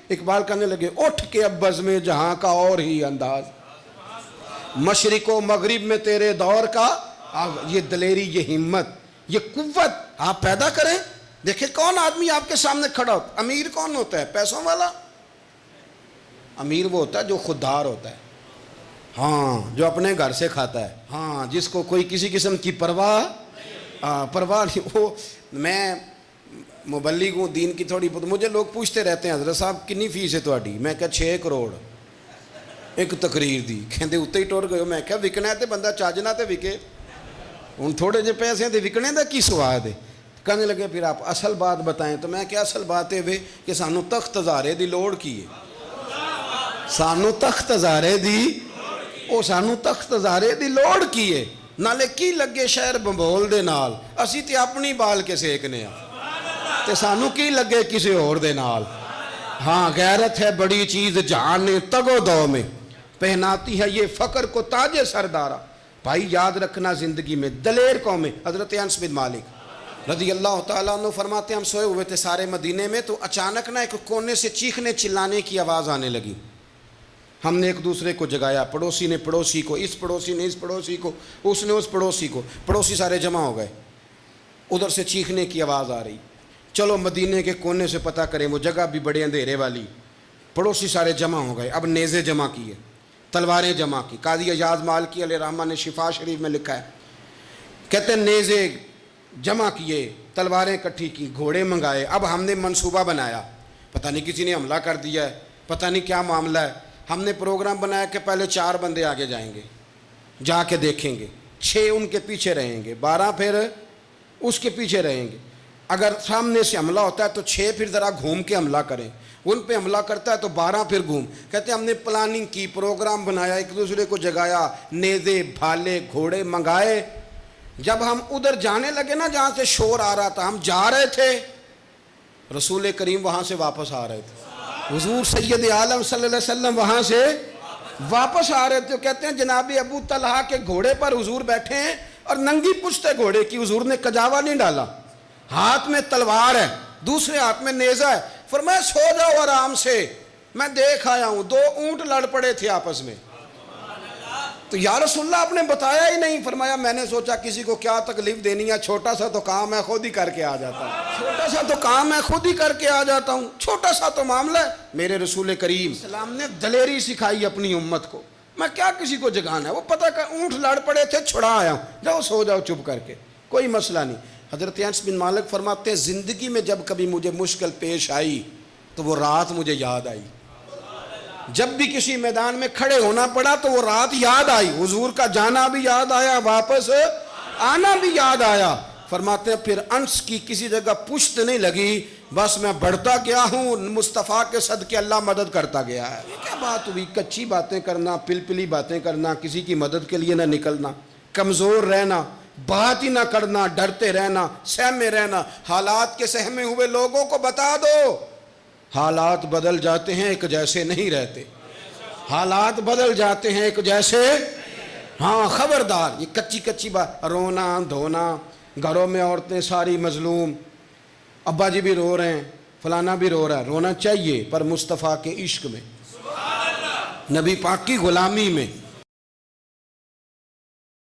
اقبال کہنے لگے اٹھ کے اب بزم جہاں کا اور ہی انداز، مشرق و مغرب میں تیرے دور کا یہ دلیری، یہ ہمت، یہ قوت آپ پیدا کریں۔ دیکھیں کون آدمی آپ کے سامنے کھڑا ہوتا ہے؟ امیر کون ہوتا ہے؟ پیسوں والا؟ امیر وہ ہوتا ہے جو خوددار ہوتا ہے، ہاں، جو اپنے گھر سے کھاتا ہے، ہاں، جس کو کوئی کسی قسم کی پرواہ نہیں۔ وہ میں مبلغ ہوں دین کی تھوڑی بہت، مجھے لوگ پوچھتے رہتے ہیں حضرت صاحب کنی فیس ہے تہاڈی؟ میں کہا 6 کروڑ ایک تقریر دی۔ کہندے اتنے ہی ٹر گئے۔ میں کہا وکنا ہے تے بندہ چاجنا تے وکے، ہوں تھوڑے جے پیسے ہیں تے وکنے دا کی سواد ہے؟ کہنے لگے پھر آپ اصل بات بتائیں۔ تو میں کیا اصل بات ہے کہ سانو تخت ہزارے دی لوڑ کی ہے، سانو تخت ہزارے دی، او سانو تخت ہزارے دی لوڑ کی ہے، نالے کی لگے شہر بمبول دے نال، اسی تے اپنی بال کے سیکنے ہیں تے سانو کی لگے کسی اور دے نال۔ ہاں، غیرت ہے بڑی چیز جہان نے تگ و دو میں، پہناتی ہے یہ فقر کو تاج سردارہ۔ بھائی یاد رکھنا زندگی میں دلیر قوم ہے۔ حضرت انس بن مالک رضی اللہ تعالیٰ عنہ فرماتے ہیں ہم سوئے ہوئے تھے سارے مدینے میں، تو اچانک نہ ایک کونے سے چیخنے چلانے کی آواز آنے لگی۔ ہم نے ایک دوسرے کو جگایا، پڑوسی نے پڑوسی کو، اس پڑوسی نے اس پڑوسی کو، اس نے اس پڑوسی کو، پڑوسی سارے جمع ہو گئے، ادھر سے چیخنے کی آواز آ رہی۔ چلو مدینے کے کونے سے پتہ کریں، وہ جگہ بھی بڑے اندھیرے والی، پڑوسی سارے جمع ہو گئے۔ اب نیزے جمع کیے، تلواریں جمع کی۔ قاضی ایاز مالکی علیہ رحمہ نے شفا شریف میں لکھا ہے، کہتے ہیں نیزے جمع کیے، تلواریں اکٹھی کی، گھوڑے منگائے۔ اب ہم نے منصوبہ بنایا، پتہ نہیں کسی نے حملہ کر دیا ہے، پتہ نہیں کیا معاملہ ہے۔ ہم نے پروگرام بنایا کہ پہلے 4 بندے آگے جائیں گے، جا کے دیکھیں گے، 6 ان کے پیچھے رہیں گے، 12 پھر اس کے پیچھے رہیں گے۔ اگر سامنے سے حملہ ہوتا ہے تو 6 پھر ذرا گھوم کے حملہ کریں، ان پہ حملہ کرتا ہے تو 12 پھر گھوم۔ کہتے ہیں ہم نے پلاننگ کی، پروگرام بنایا، ایک دوسرے کو جگایا، نیزے بھالے گھوڑے منگائے۔ جب ہم ادھر جانے لگے نا جہاں سے شور آ رہا تھا، ہم جا رہے تھے، رسول کریم وہاں سے واپس آ رہے تھے، حضور سید عالم صلی اللہ علیہ وسلم وہاں سے واپس آ رہے تھے۔ کہتے ہیں جناب ابو طلحہ کے گھوڑے پر حضور بیٹھے ہیں اور ننگی پشت گھوڑے کی، حضور نے کجاوا نہیں ڈالا، ہاتھ میں تلوار ہے، دوسرے ہاتھ میں نیزہ ہے۔ فرمایا سو جاؤ آرام سے، میں دیکھ آیا ہوں 2 اونٹ لڑ پڑے تھے آپس میں۔ تو یا رسول اللہ آپ نے بتایا ہی نہیں۔ فرمایا میں نے سوچا کسی کو کیا تکلیف دینی ہے، چھوٹا سا تو کام ہے خود ہی کر کے آ جاتا ہوں، چھوٹا سا تو کام ہے خود ہی کر کے آ جاتا ہوں، چھوٹا سا تو معاملہ ہے۔ میرے رسول کریم اسلام نے دلیری سکھائی اپنی امت کو، میں کیا کسی کو جگانا ہے، وہ پتہ کہ اونٹ لڑ پڑے تھے چھڑا آیا ہوں، جاؤ سو جاؤ چپ کر کے، کوئی مسئلہ نہیں۔ حضرت انس بن مالک فرماتے ہیں زندگی میں جب کبھی مجھے مشکل پیش آئی تو وہ رات مجھے یاد آئی، جب بھی کسی میدان میں کھڑے ہونا پڑا تو وہ رات یاد آئی، حضور کا جانا بھی یاد آیا، واپس آنا بھی یاد آیا۔ فرماتے ہیں پھر انس کی کسی جگہ پشت نہیں لگی، بس میں بڑھتا گیا ہوں، مصطفیٰ کے صدقے اللہ مدد کرتا گیا ہے۔ یہ کیا بات ہوئی، کچی باتیں کرنا، پلپلی باتیں کرنا، کسی کی مدد کے لیے نہ نکلنا، کمزور رہنا، بات ہی نہ کرنا، ڈرتے رہنا، سہمے رہنا۔ حالات کے سہمے ہوئے لوگوں کو بتا دو حالات بدل جاتے ہیں، ایک جیسے نہیں رہتے، حالات بدل جاتے ہیں ایک جیسے۔ ہاں خبردار، یہ کچی کچی بات، رونا دھونا، گھروں میں عورتیں ساری مظلوم، ابا جی بھی رو رہے ہیں، فلانا بھی رو رہا ہے، رونا چاہیے پر مصطفیٰ کے عشق میں، نبی پاک کی غلامی میں۔